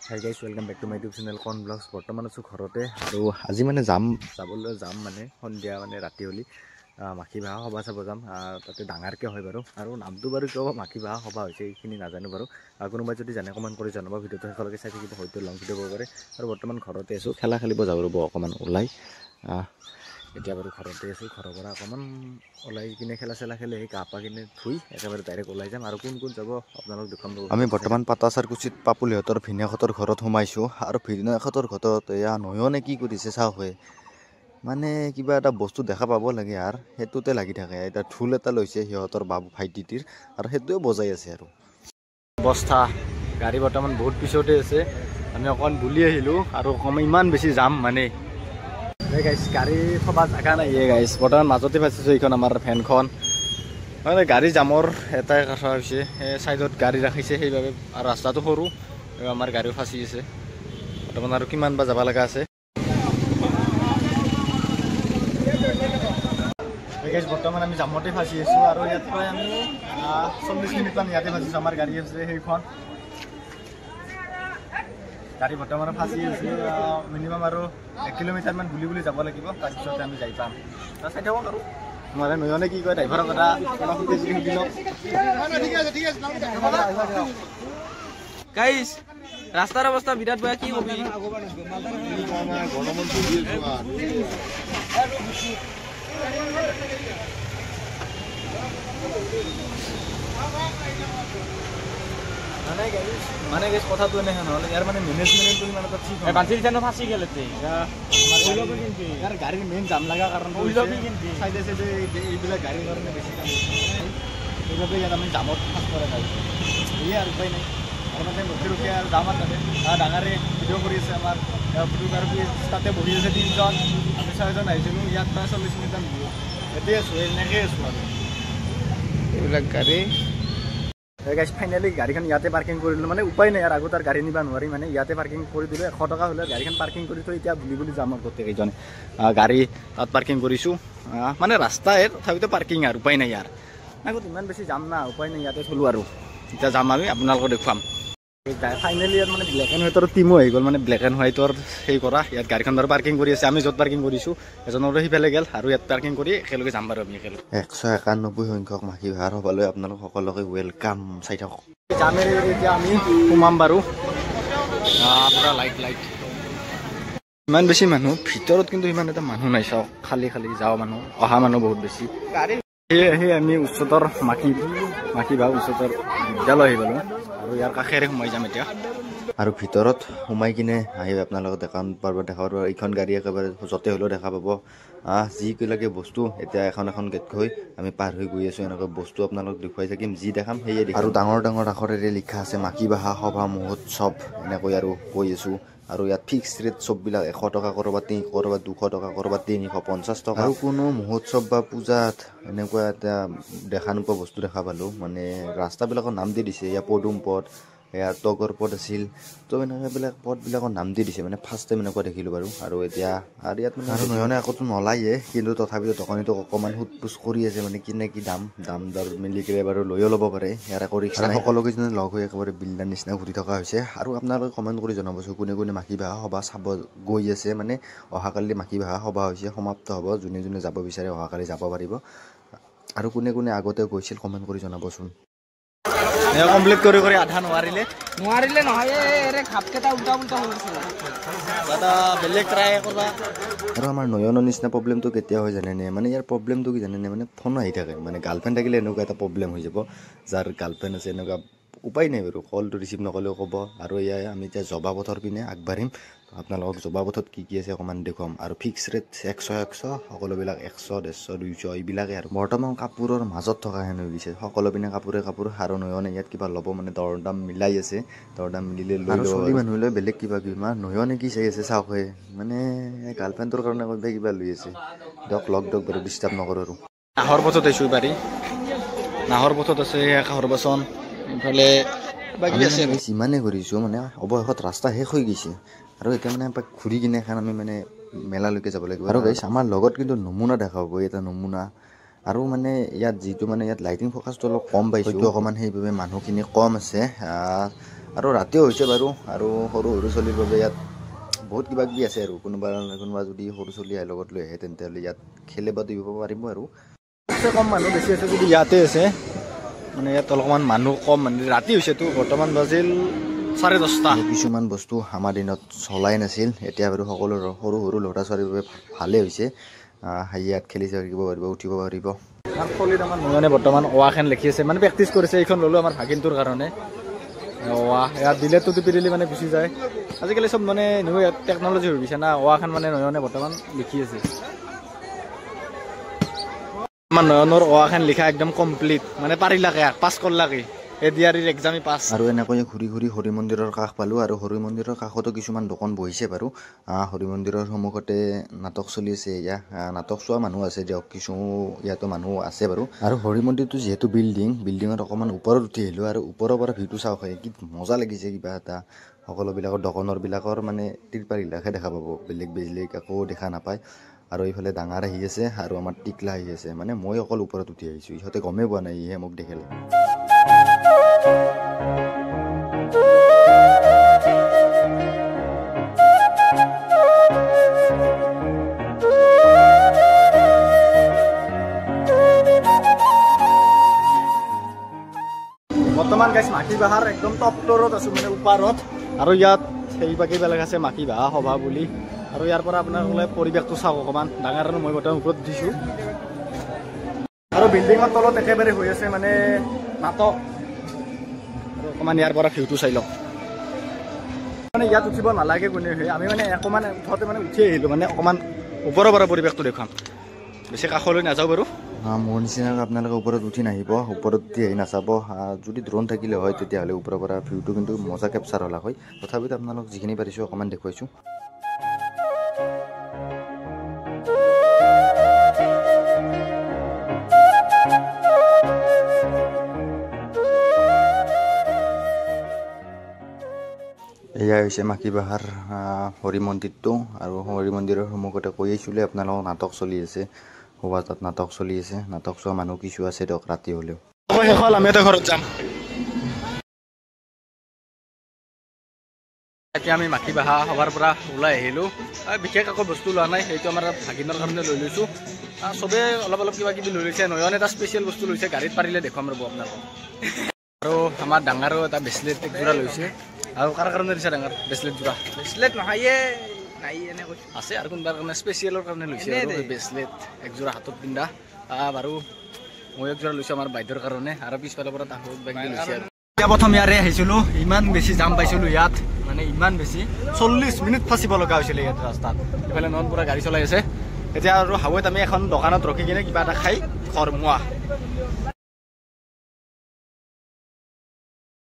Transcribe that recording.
High guys welcome back to my YouTube channel কন blogs. বৰ্তমান আছোঁ ঘৰতে আৰু আজি মানে যাবলৈ যাম মানে সন্ধিয়া মানে ৰাতি হ'লি মাখি বাহা সভা চাব যাম। তাতে ডাঙৰকৈ হয় বাৰু, আৰু নামটো বাৰু কিয় মাখি বাহা সভা হৈছে এইখিনি নাজানো বাৰু। কোনোবাই যদি জানে কমেণ্ট কৰি জনাব। ভিডিঅ'টো শেষলৈকে চাই থাকিব, হয়তো লং ভিডিঅ' হ'ব পাৰে। আৰু বৰ্তমান ঘৰতে আছোঁ, খেলা খেলিব যাব ৰ'ব অকণমান ওলাই। এতিয়া বাৰু ঘৰতে আছোঁ, ঘৰৰ পৰা অকণমান ওলাই কিনে খেলা চেলা খেলি সেই গা পা কিনে ধুই একেবাৰে ডাইৰেক্ট ওলাই যাম। আৰু কোন কোন যাব আপোনালোক দেখুৱাম। আমি বৰ্তমান পাটাচাৰকুচিত পাপুলিহঁতৰ ভিনিয়েকহঁতৰ ঘৰত সোমাইছোঁ। আৰু ভিনিয়েকহঁতৰ ঘৰত এয়া নয়নে কি কৰিছে চাওক। মানে কিবা এটা বস্তু দেখা পাব লাগে আৰু সেইটোতে লাগি থাকে। এতিয়া ঢোল এটা লৈছে সিহঁতৰ বাবু ভাইটিটিৰ, আৰু সেইটোৱে বজাই আছে। আৰু অৱস্থা গাড়ী বৰ্তমান বহুত পিছতে আছে। আমি অকণমান বুলি আহিলোঁ আৰু অকণমান ইমান বেছি যাম মানে গাইছ, গাড়ী থবা জাগা নাই গাইছ। বৰ্তমান মাজতে ফাঁচিছোঁ এইখন আমাৰ ভেনখন। মানে গাড়ী জামৰ এটাই কথা হৈছে, সেই ছাইডত গাড়ী ৰাখিছে সেইবাবে, আৰু ৰাস্তাটো সৰু, আমাৰ গাড়ীও ফাঁচি আছে বৰ্তমান। আৰু কিমান বা যাব লগা আছে গাইছ। বৰ্তমান আমি জামতে ফাঁচি আছোঁ, আৰু ইয়াত প্ৰায় আমি 40 মিনিটমান ইয়াতে ফাঁচিছোঁ। আমাৰ গাড়ী আছে সেইখন, গাড়ী বৰ্তমান ফাঁচি আছে। মিনিমাম আৰু 1 কিলোমিটাৰমান বুলি যাব লাগিব, তাৰপিছতে আমি যাই পাম। চাই থাকক আৰু মানে নয়নে কি কয় ড্ৰাইভাৰৰ কথা সুধি লওক। গাইস ৰাস্তাৰ অবস্থা বিৰাট বেয়া, কি হবি মানে গেছ কথাটো এনেহে নহ'লে ইয়াৰ মানে মেনেজমেণ্টটো ইমান এটা ঠিক নহয়। বাঞ্চিৰ জানো ফাঁচি গেলেতে ইয়াৰ গাড়ীৰ মেইন জাম লগা কাৰণ চাইডে চাইডে এইবিলাক গাড়ীৰ কাৰণে বেছি কাম সেইবাবে ইয়াত আমি জামত ফাঁচ কৰা যায়। সেয়ে আৰু উপায় নাই। আৰু মানে ৰখি ৰখি আৰু যাম। আৰু তাতে ডাঙৰে ভিডিঅ' কৰি আছে আমাৰ ফটোগ্ৰাফী, তাতে বহি আছে 3জন, আমি 6জন আহিছিলোঁ। ইয়াত প্ৰায় 40 মিনিটমান বহি ইয়াতেই আছোঁ, এনেকৈ আছোঁ। আৰু এইবিলাক গাড়ী গাইছ ফাইনেলি গাড়ীখন ইয়াতে পাৰ্কিং কৰিলোঁ। মানে উপায় নাই, আৰু আগত আৰু গাড়ী নিব নোৱাৰি, মানে ইয়াতে পাৰ্কিং কৰি দিলোঁ। 100 টকা হ'লে গাড়ীখন পাৰ্কিং কৰি থৈ এতিয়া বুলি যাম। আৰু গোটেইকেইজনে গাড়ী তাত পাৰ্কিং কৰিছোঁ। মানে ৰাস্তাই তথাপিতো পাৰ্কিং, আৰু উপায় নাই। ইয়াৰ আগত ইমান বেছি যাম না, উপায় নাই, ইয়াতে থলোঁ। আৰু এতিয়া যাম, আমি আপোনালোকক দেখুৱাম। ফাইনেলি ইয়াত মানে ব্লেক এণ্ড হোৱাইটৰ টিমো আহি গ'ল, মানে ব্লেক এণ্ড হোৱাইটৰ সেই কৰা। ইয়াত গাড়ীখন বাৰু পাৰ্কিং কৰি আছে, আমি য'ত পাৰ্কিং কৰিছোঁ এজনৰো সিফালে গ'ল, আৰু ইয়াত পাৰ্কিং কৰি একেলগে যাম বাৰু আমি একেলগে। 191 সংখ্যক মাখি বাহাৰ সভালৈ আপোনালোক সকলোকে ৱেলকাম। চাই থাকক। যামে এতিয়া আমি সোমাম বাৰু। পুৰা লাইট ইমান বেছি মানুহ ভিতৰত, কিন্তু ইমান এটা মানুহ নাই। চাওক খালী যাওঁ মানুহ, অহা মানুহ বহুত বেছি। সেয়েহে আমি উচ্চতৰ মাখি বাহ উচ্চতৰ বিদ্যালয় আহি পালোঁ, আৰু ইয়াৰ কাষেৰে সোমাই যাম এতিয়া। আৰু ভিতৰত সোমাই কিনে আহি আপোনালোকে দেখাব পাৰিব। এইখন গাড়ী একেবাৰে য'তে হ'লেও দেখা পাব। যিবিলাকে বস্তু এতিয়া এখন গেট হৈ আমি পাৰ হৈ গৈ আছোঁ। এনেকুৱা বস্তু আপোনালোক দেখুৱাই থাকিম, যি দেখাম সেয়ে দেখাম। আৰু ডাঙৰ আখৰেৰে লিখা আছে মাখি বাহা সভা মহোৎসৱ, এনেকৈ আৰু কৈ আছোঁ। আৰু ইয়াত ফিক্স ৰেট চববিলাক 100 টকা, ক'ৰবাত 300, ক'ৰবাত 200 টকা, ক'ৰবাত 350 টকা। আৰু কোনো মহোৎসৱ বা পূজাত এনেকুৱা এটা দেখা নোপোৱা বস্তু দেখা পালোঁ। মানে ৰাস্তাবিলাকৰ নাম দি দিছে, ইয়াৰ পদুম পথ, এয়া তগৰ পথ আছিল। তো এনেকুৱাবিলাক পথবিলাকৰ নাম দি দিছে, মানে ফাৰ্ষ্ট টাইম এনেকুৱা দেখিলোঁ বাৰু। আৰু এতিয়া আৰু ইয়াত মানে আৰু নয়নে আকৌতো নলায়ে, কিন্তু তথাপিতো দোকানীটোক অকণমান সোধ পোছ কৰি আছে, মানে কিনে কি দাম দৰ মিলি কিনে বাৰু লৈও ল'ব পাৰে। ইয়াৰ একো ৰিক্স নাই। সকলোকেইজনে লগ হৈ একেবাৰে বিল্ডাৰ নিচিনা ঘূৰি থকা হৈছে। আৰু আপোনালোকে কমেণ্ট কৰি জনাবচোন কোনে মাখি বাহা সভা চাব গৈ আছে। মানে অহাকালি মাখি বাহা সভা হৈছে, সমাপ্ত হ'ব। যোনে যাব বিচাৰে অহাকালি যাব পাৰিব। আৰু কোনে আগতে গৈছিল কমেণ্ট কৰি জনাবচোন। কমপ্লিট কৰি আধা নোৱাৰিলে নহয়, ঘাপকেইটা উল্টা হৈ গৈছে। দাদা বেলেগ ট্ৰাই কৰবা। আৰু আমাৰ নয়নৰ নিচিনা প্ৰব্লেমটো কেতিয়া হয় জানেনে? মানে ইয়াৰ প্ৰব্লেমটো কি জানেনে? মানে ফোন আহি থাকে। মানে গাৰ্লফ্ৰেণ্ড থাকিলে এনেকুৱা এটা প্ৰব্লেম হৈ যাব। যাৰ গাৰ্লফ্ৰেণ্ড আছে এনেকুৱা উপায় নাই বাৰু, কলটো ৰিচিভ নকৰিলেও ক'ব। আৰু এয়াই আমি এতিয়া জবা পথৰ পিনে আগবাঢ়িম। আপোনালোকক জবা পথত কি আছে অকণমান দেখুৱাম। আৰু ফিক্স ৰেট 100 সকলোবিলাক 100, 150, 200 এইবিলাকে। আৰু বৰ্তমান কাপোৰৰ মাজত থকা হেন হৈ গৈছে। সকলো পিনে কাপোৰ। আৰু নয়নে ইয়াত কিবা ল'ব, মানে দৰ দাম মিলাই আছে। দৰ দাম মিলিলে লৈ ল'ব। ছোৱালী মানুহ লৈ বেলেগ কিবা নয়নে কি চাই আছে চাওক। মানে গাৰ্লফ্ৰেণ্ডৰ কাৰণে কিবা লৈ আছে। দিয়ক লগ বাৰু, ডিষ্টাৰ্ব নকৰোঁ। আৰু নাহৰ পথত আহিছোঁ বাৰী, নাহৰ পথত আছে কাঁহৰ বাচন, ইফালে বাকী আছে। ইমানেই ঘূৰিছোঁ, মানে অৱশেষত ৰাস্তা শেষ হৈ গৈছে। আৰু এতিয়া মানে এপাক ঘূৰি কিনে আমি মানে মেলালৈকে যাব লাগিব। আৰু গাইছ আমাৰ লগত কিন্তু নমুনা দেখা পাব, এটা নমুনা। আৰু মানে ইয়াত যিটো মানে ইয়াত লাইটিং ফ'কাছটো অলপ কম পাইছোঁ, অকণমান সেইবাবে মানুহখিনি কম আছে। আৰু ৰাতিও হৈছে বাৰু আৰু সৰু সৰু চলিৰ বাবে ইয়াত বহুত কিবা কিবি আছে আৰু কোনোবা যদি সৰু চলি আহে লগত লৈ আহে তেন্তে হ'লে ইয়াত খেলে বা দিব পাৰিব আৰু কম মানুহ বেছি আছে যদি ইয়াতে আছে মানে ইয়াত অলপমান মানুহ কম মানে ৰাতি হৈছেতো বৰ্তমান বাজিল 10:30 কিছুমান বস্তু আমাৰ দিনত চলাই নাছিল এতিয়া বাৰু সকলো সৰু সৰু ল'ৰা ছোৱালীৰ বাবে ভালেই হৈছে ইয়াত খেলি থাকিব পাৰিব উঠিব পাৰিব আমাৰ ফলিত আমাৰ নয়নে বৰ্তমান ওৱাখন লিখি আছে মানে প্ৰেক্টিচ কৰিছে এইখন ল'লোঁ আমাৰ ভাগিনটোৰ কাৰণে ওৱা ইয়াত দিলেতো টিপি দিলে মানে গুচি যায় আজিকালি চব মানে নিউ টেকন'লজি হৈ গৈছে না ওৱাখন মানে নয়নে বৰ্তমান লিখি আছে আমাৰ নয়নৰ ওৱাখন লিখা একদম কমপ্লিট মানে পাৰিলাকে পাছ কৰলাকে এডিআৰিৰ এক্সামে পাছ আৰু এনেকৈ ঘূৰি ঘূৰি হৰি মন্দিৰৰ কাষ পালোঁ আৰু হৰি মন্দিৰৰ কাষতো কিছুমান দোকান বহিছে বাৰু হৰি মন্দিৰৰ সন্মুখতে নাটক চলি আছে এয়া নাটক চোৱা মানুহ আছে দিয়ক কিছু ইয়াতো মানুহ আছে বাৰু আৰু হৰি মন্দিৰটো যিহেতু বিল্ডিঙত অকণমান ওপৰত উঠি আহিলোঁ আৰু ওপৰৰ পৰা ভিউটো চাওক কি মজা লাগিছে কিবা এটা সকলোবিলাকৰ দোকানৰবিলাকৰ মানে তিৰপালবিলাকহে দেখা পাব বেলেগ একো দেখা নাপায় আৰু এইফালে ডাঙৰ আহি আছে আৰু আমাৰ টিকলা আহি আছে মানে মই অকল ওপৰত উঠি আহিছোঁ ইহঁতে গমেই পোৱা নাই ইহে মোক দেখিলে বৰ্তমান গাইছ মাখি বাহাৰ একদম টপ ফ্ল'ৰত আছোঁ মানে ওপৰত আৰু ইয়াত সেইবাকে বেলেগ আছে মাখি বাহা সভা বুলি আৰু ইয়াৰ পৰা আপোনালোকে পৰিৱেশটো চাওক অকণমান ডাঙৰ আৰু মই বৰ্তমান ওপৰত উঠিছোঁ আৰু বিল্ডিঙৰ তলত একেবাৰে হৈ আছে মানে নাটক আৰু অকণমান ইয়াৰ পৰা ভিউটো চাই লওক মানে ইয়াত উঠিব নালাগে কোনে আমি মানে অকণমান উঠোঁতে মানে উঠি আহিলোঁ মানে অকণমান ওপৰৰ পৰা পৰিৱেশটো দেখুৱাম বেছি কাষলৈ নাযাওঁ বাৰু মোৰ নিচিনাকৈ আপোনালোকে ওপৰত উঠি নাহিব ওপৰত উঠি আহি নাচাব যদি ড্ৰোন থাকিলে হয় তেতিয়াহ'লে ওপৰৰ পৰা ভিউটো কিন্তু মজা কেপচাৰ হ'লা হয় তথাপিতো আপোনালোক যিখিনি পাৰিছোঁ অকণমান দেখুৱাইছোঁ এয়া হৈছে মাখি বাহাৰ হৰি মন্দিৰটো আৰু হৰি মন্দিৰৰ সন্মুখতে কৈ আহিছিলোঁ আপোনালোকৰ নাটক চলি আছে সভা তাত নাটক চলি আছে নাটক চোৱা মানুহ কিছু আছে দিয়ক ৰাতি হ'লেও শেষ হ'ল আমি এটা ঘৰত যাম এতিয়া আমি মাখি বাহা সভাৰ পৰা ওলাই আহিলোঁ বিশেষ একো বস্তু লোৱা নাই সেইটো আমাৰ ভাগিনৰ কাৰণে লৈ লৈছোঁ চবেই অলপ কিবা কিবি লৈ লৈছে নয়ন এটা স্পেচিয়েল বস্তু লৈছে গাড়ীত পাৰিলে দেখুৱাম ৰ'ব আপোনালোকক আৰু আমাৰ ডাঙৰো এটা ব্ৰেচলেট একযোৰা লৈছে আৰু কাৰ কাৰণে দিছে ডাঙৰ ব্ৰেচলেট নহয় আছে আৰু কোনোবাৰ কাৰণে স্পেচিয়েলৰ কাৰণে লৈছে ব্ৰেচলেট একযোৰা হাতত পিন্ধা বাৰু মই একযোৰা লৈছোঁ আমাৰ বাইদেউৰ কাৰণে আৰু পিছফালৰ পৰা তাহোঁ বেগ লৈছে আৰু এতিয়া প্ৰথম ইয়াৰে আহিছিলোঁ ইমান বেছি জাম পাইছিলোঁ ইয়াত মানে ইমান বেছি 40 মিনিট ফাঁচিব লগা হৈছিলে ইয়াত ৰাস্তাত এইফালে নন পুৰা গাড়ী চলাই আছে এতিয়া আৰু হাৱৈত আমি এখন দোকানত ৰখি কিনে কিবা এটা খাই ঘৰ মোৱা